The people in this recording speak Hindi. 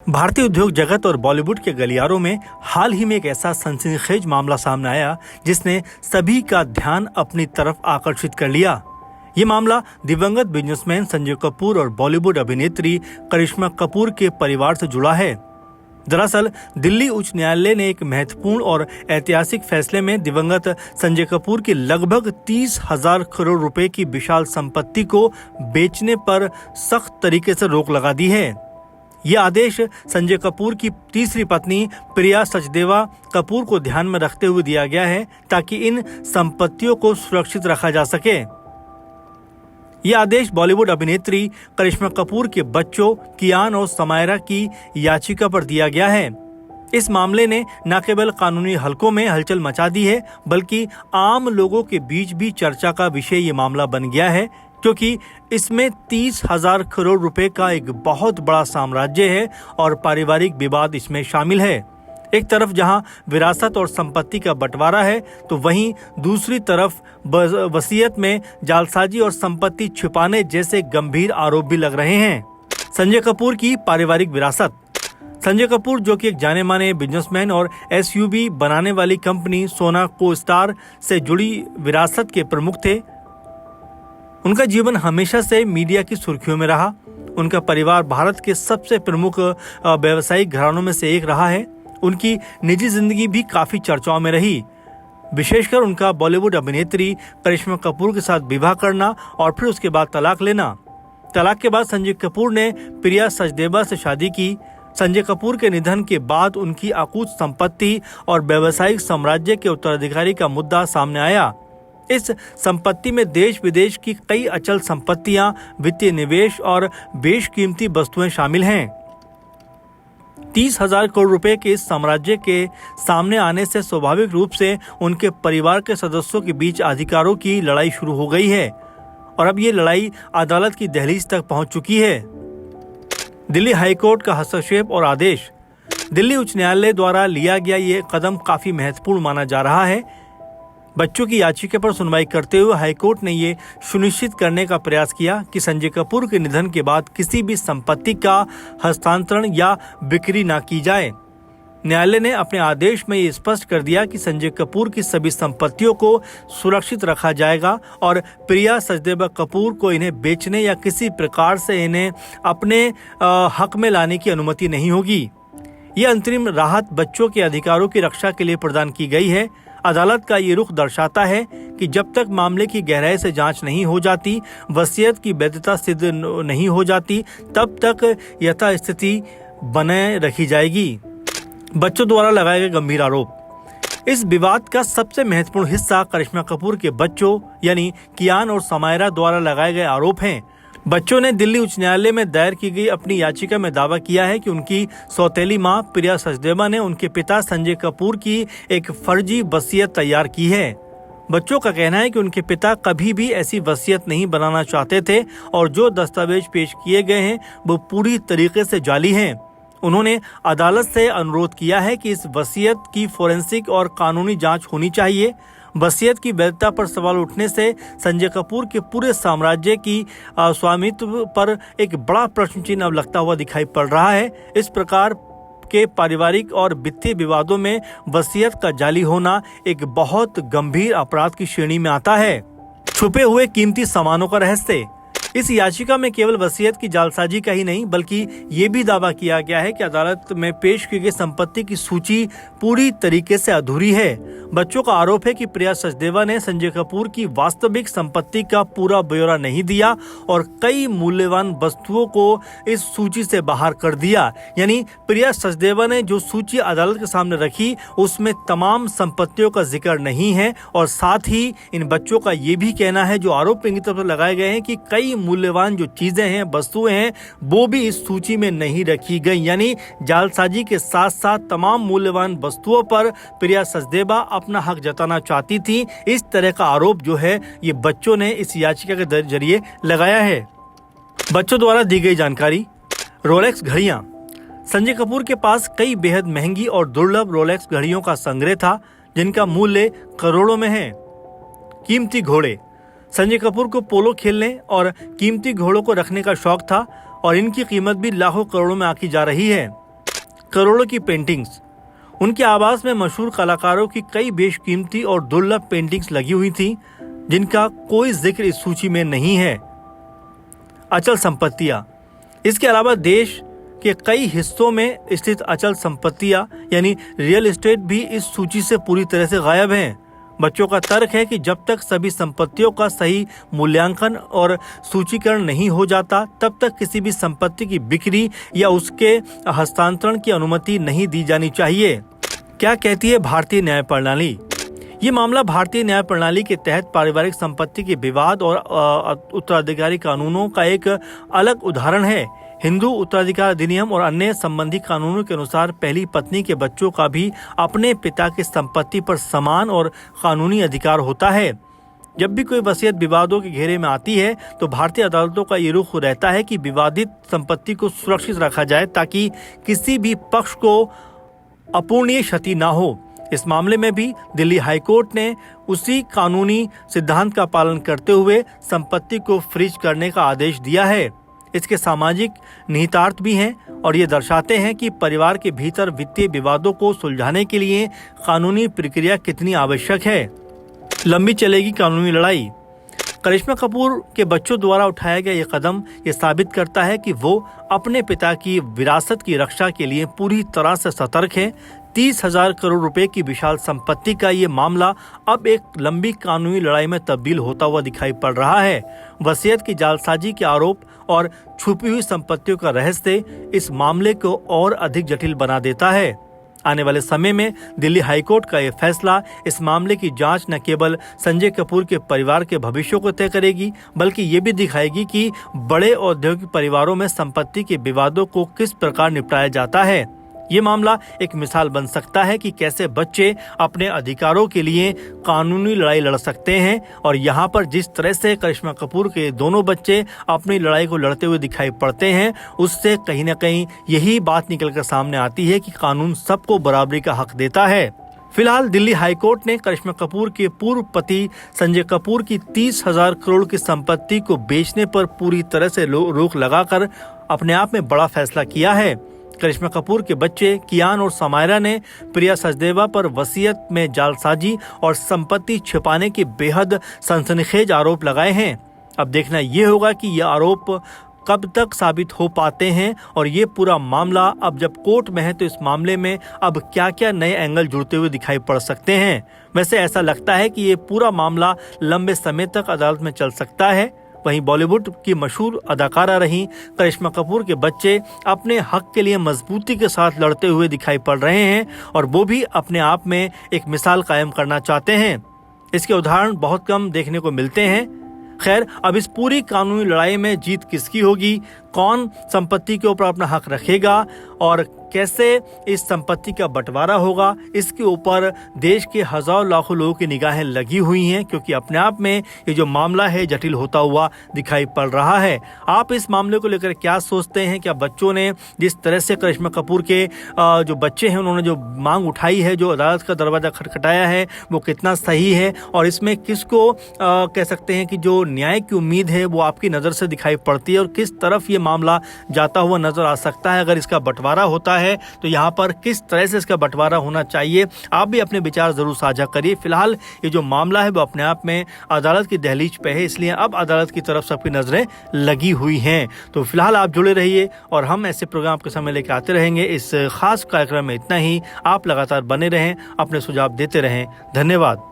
भारतीय उद्योग जगत और बॉलीवुड के गलियारों में हाल ही में एक ऐसा सनसनीखेज मामला सामने आया जिसने सभी का ध्यान अपनी तरफ आकर्षित कर लिया। ये मामला दिवंगत बिजनेसमैन संजय कपूर और बॉलीवुड अभिनेत्री करिश्मा कपूर के परिवार से जुड़ा है। दरअसल दिल्ली उच्च न्यायालय ने एक महत्वपूर्ण और ऐतिहासिक फैसले में दिवंगत संजय कपूर की लगभग 30,000 करोड़ रुपए की विशाल संपत्ति को बेचने पर सख्त तरीके से रोक लगा दी है। ये आदेश संजय कपूर की तीसरी पत्नी प्रिया सचदेवा कपूर को ध्यान में रखते हुए दिया गया है ताकि इन संपत्तियों को सुरक्षित रखा जा सके। ये आदेश बॉलीवुड अभिनेत्री करिश्मा कपूर के बच्चों कियान और समायरा की याचिका पर दिया गया है। इस मामले ने न केवल कानूनी हलकों में हलचल मचा दी है बल्कि आम लोगों के बीच भी चर्चा का विषय ये मामला बन गया है, क्योंकि इसमें 30,000 करोड़ रुपए का एक बहुत बड़ा साम्राज्य है और पारिवारिक विवाद इसमें शामिल है। एक तरफ जहां विरासत और संपत्ति का बंटवारा है तो वहीं दूसरी तरफ वसीयत में जालसाजी और संपत्ति छिपाने जैसे गंभीर आरोप भी लग रहे हैं। संजय कपूर की पारिवारिक विरासत। संजय कपूर, जो कि एक जाने माने बिजनेसमैन और एसयूवी बनाने वाली कंपनी सोना को स्टार से जुड़ी विरासत के प्रमुख थे। उनका जीवन हमेशा से मीडिया की सुर्खियों में रहा। उनका परिवार भारत के सबसे प्रमुख व्यावसायिक घरानों में से एक रहा है। उनकी निजी जिंदगी भी काफी चर्चाओं में रही, विशेषकर उनका बॉलीवुड अभिनेत्री करिश्मा कपूर के साथ विवाह करना और फिर उसके बाद तलाक लेना। तलाक के बाद संजय कपूर ने प्रिया सचदेवा से शादी की। संजय कपूर के निधन के बाद उनकी अकूत संपत्ति और व्यावसायिक साम्राज्य के उत्तराधिकारी का मुद्दा सामने आया। इस संपत्ति में देश विदेश की कई अचल संपत्तियां, वित्तीय निवेश और बेशकीमती वस्तुएं शामिल हैं। 30,000 करोड़ रुपए के इस साम्राज्य के सामने आने से स्वाभाविक रूप से उनके परिवार के सदस्यों के बीच अधिकारों की लड़ाई शुरू हो गई है और अब ये लड़ाई अदालत की दहलीज तक पहुंच चुकी है। दिल्ली हाईकोर्ट का हस्तक्षेप और आदेश। दिल्ली उच्च न्यायालय द्वारा लिया गया ये कदम काफी महत्वपूर्ण माना जा रहा है। बच्चों की याचिका पर सुनवाई करते हुए हाईकोर्ट ने ये सुनिश्चित करने का प्रयास किया कि संजय कपूर के निधन के बाद किसी भी संपत्ति का हस्तांतरण या बिक्री न की जाए। न्यायालय ने अपने आदेश में ये स्पष्ट कर दिया कि संजय कपूर की सभी संपत्तियों को सुरक्षित रखा जाएगा और प्रिया सचदेवा कपूर को इन्हें बेचने या किसी प्रकार से इन्हें अपने हक में लाने की अनुमति नहीं होगी। ये अंतरिम राहत बच्चों के अधिकारों की रक्षा के लिए प्रदान की गई है। अदालत का ये रुख दर्शाता है कि जब तक मामले की गहराई से जांच नहीं हो जाती, वसीयत की वैधता सिद्ध नहीं हो जाती, तब तक यथास्थिति बनाए रखी जाएगी। बच्चों द्वारा लगाए गए गंभीर आरोप। इस विवाद का सबसे महत्वपूर्ण हिस्सा करिश्मा कपूर के बच्चों यानी कियान और समायरा द्वारा लगाए गए आरोप हैं। बच्चों ने दिल्ली उच्च न्यायालय में दायर की गई अपनी याचिका में दावा किया है कि उनकी सौतेली मां प्रिया सचदेवा ने उनके पिता संजय कपूर की एक फर्जी वसीयत तैयार की है। बच्चों का कहना है कि उनके पिता कभी भी ऐसी वसीयत नहीं बनाना चाहते थे और जो दस्तावेज पेश किए गए हैं वो पूरी तरीके से जाली हैं। उन्होंने अदालत से अनुरोध किया है कि इस वसीयत की फोरेंसिक और कानूनी जांच होनी चाहिए। वसीयत की वैधता पर सवाल उठने से संजय कपूर के पूरे साम्राज्य की स्वामित्व पर एक बड़ा प्रश्न चिन्ह अब लगता हुआ दिखाई पड़ रहा है। इस प्रकार के पारिवारिक और वित्तीय विवादों में वसीयत का जाली होना एक बहुत गंभीर अपराध की श्रेणी में आता है। छुपे हुए कीमती सामानों का रहस्य। इस याचिका में केवल वसीयत की जालसाजी का ही नहीं बल्कि ये भी दावा किया गया है कि अदालत में पेश की गई संपत्ति की सूची पूरी तरीके से अधूरी है। बच्चों का आरोप है कि प्रिया सचदेवा ने संजय कपूर की वास्तविक संपत्ति का पूरा ब्यौरा नहीं दिया और कई मूल्यवान वस्तुओं को इस सूची से बाहर कर दिया। यानी प्रिया सचदेवा ने जो सूची अदालत के सामने रखी उसमें तमाम संपत्तियों का जिक्र नहीं है और साथ ही इन बच्चों का ये भी कहना है, जो आरोप इनकी तरफ से लगाए गए हैं, कि कई मूल्यवान जो चीजें हैं, वस्तुएं हैं, वो भी इस सूची में नहीं रखी गई। यानी जालसाजी के साथ साथ तमाम मूल्यवान वस्तुओं पर प्रिया सचदेवा अपना हक जताना चाहती थी। इस तरह का आरोप जो है ये बच्चों ने इस याचिका के जरिए लगाया है। बच्चों द्वारा दी गई जानकारी। रोलेक्स घड़ियां। संजय कपूर के पास कई बेहद महंगी और दुर्लभ रोलेक्स घड़ियों का संग्रह था जिनका मूल्य करोड़ों में है। कीमती घोड़े। संजय कपूर को पोलो खेलने और कीमती घोड़ों को रखने का शौक था और इनकी कीमत भी लाखों करोड़ों में आंकी जा रही है। करोड़ों की पेंटिंग्स। उनके आवास में मशहूर कलाकारों की कई बेशकीमती और दुर्लभ पेंटिंग्स लगी हुई थी, जिनका कोई जिक्र इस सूची में नहीं है। अचल संपत्तियां। इसके अलावा देश के कई हिस्सों में स्थित अचल संपत्तियां यानी रियल एस्टेट भी इस सूची से पूरी तरह से गायब हैं। बच्चों का तर्क है कि जब तक सभी संपत्तियों का सही मूल्यांकन और सूचीकरण नहीं हो जाता, तब तक किसी भी संपत्ति की बिक्री या उसके हस्तांतरण की अनुमति नहीं दी जानी चाहिए। क्या कहती है भारतीय न्याय प्रणाली? ये मामला भारतीय न्याय प्रणाली के तहत पारिवारिक संपत्ति के विवाद और उत्तराधिकारी कानूनों का एक अलग उदाहरण है। हिंदू उत्तराधिकार अधिनियम और अन्य संबंधी कानूनों के अनुसार पहली पत्नी के बच्चों का भी अपने पिता की संपत्ति पर समान और कानूनी अधिकार होता है। जब भी कोई वसीयत विवादों के घेरे में आती है तो भारतीय अदालतों का ये रुख रहता है कि विवादित संपत्ति को सुरक्षित रखा जाए ताकि किसी भी पक्ष को अपूरणीय क्षति न हो। इस मामले में भी दिल्ली हाईकोर्ट ने उसी कानूनी सिद्धांत का पालन करते हुए संपत्ति को फ्रीज करने का आदेश दिया है। इसके सामाजिक निहितार्थ भी हैं और ये दर्शाते हैं कि परिवार के भीतर वित्तीय विवादों को सुलझाने के लिए कानूनी प्रक्रिया कितनी आवश्यक है। लंबी चलेगी कानूनी लड़ाई। करिश्मा कपूर के बच्चों द्वारा उठाया गया ये कदम ये साबित करता है कि वो अपने पिता की विरासत की रक्षा के लिए पूरी तरह से सतर्क है। 30,000 करोड़ रुपए की विशाल संपत्ति का ये मामला अब एक लंबी कानूनी लड़ाई में तब्दील होता हुआ दिखाई पड़ रहा है। वसीयत की जालसाजी के आरोप और छुपी हुई संपत्तियों का रहस्य इस मामले को और अधिक जटिल बना देता है। आने वाले समय में दिल्ली हाईकोर्ट का यह फैसला इस मामले की जांच न केवल संजय कपूर के परिवार के भविष्य को तय करेगी, बल्कि ये भी दिखाएगी कि बड़े औद्योगिक परिवारों में संपत्ति के विवादों को किस प्रकार निपटाया जाता है। ये मामला एक मिसाल बन सकता है कि कैसे बच्चे अपने अधिकारों के लिए कानूनी लड़ाई लड़ सकते हैं और यहाँ पर जिस तरह से करिश्मा कपूर के दोनों बच्चे अपनी लड़ाई को लड़ते हुए दिखाई पड़ते हैं, उससे कहीं न कहीं यही बात निकलकर सामने आती है कि कानून सबको बराबरी का हक देता है। फिलहाल दिल्ली हाईकोर्ट ने करिश्मा कपूर के पूर्व पति संजय कपूर की 30,000 करोड़ की संपत्ति को बेचने पर पूरी तरह से रोक लगाकर अपने आप में बड़ा फैसला किया है। करिश्मा कपूर के बच्चे कियान और समायरा ने प्रिया सचदेवा पर वसीयत में जालसाजी और संपत्ति छिपाने के बेहद सनसनीखेज आरोप लगाए हैं। अब देखना ये होगा कि ये आरोप कब तक साबित हो पाते हैं और ये पूरा मामला अब जब कोर्ट में है तो इस मामले में अब क्या क्या नए एंगल जुड़ते हुए दिखाई पड़ सकते हैं। वैसे ऐसा लगता है कि ये पूरा मामला लंबे समय तक अदालत में चल सकता है। वहीं बॉलीवुड की मशहूर अदाकारा रही करिश्मा कपूर के बच्चे अपने हक के लिए मजबूती के साथ लड़ते हुए दिखाई पड़ रहे हैं और वो भी अपने आप में एक मिसाल कायम करना चाहते हैं। इसके उदाहरण बहुत कम देखने को मिलते हैं। खैर, अब इस पूरी कानूनी लड़ाई में जीत किसकी होगी, कौन संपत्ति के ऊपर अपना हक रखेगा और कैसे इस संपत्ति का बंटवारा होगा, इसके ऊपर देश के हजारों लाखों लोगों की निगाहें लगी हुई हैं, क्योंकि अपने आप में ये जो मामला है जटिल होता हुआ दिखाई पड़ रहा है। आप इस मामले को लेकर क्या सोचते हैं? क्या बच्चों ने जिस तरह से करिश्मा कपूर के जो बच्चे हैं उन्होंने जो मांग उठाई है, जो अदालत का दरवाजा खटखटाया है, वो कितना सही है और इसमें किसको कह सकते हैं कि जो न्याय की उम्मीद है वो आपकी नज़र से दिखाई पड़ती है और किस तरफ ये मामला जाता हुआ नजर आ सकता है? अगर इसका बंटवारा होता है तो यहाँ पर किस तरह से इसका बंटवारा होना चाहिए? आप भी अपने विचार जरूर साझा करिए। फिलहाल ये जो मामला है वो अपने आप में अदालत की दहलीज पे है, इसलिए अब अदालत की तरफ सबकी नजरें लगी हुई हैं। तो फिलहाल आप जुड़े रहिए और हम ऐसे प्रोग्राम आपके सामने लेकर आते रहेंगे। इस खास कार्यक्रम में इतना ही। आप लगातार बने रहें, अपने सुझाव देते रहें। धन्यवाद।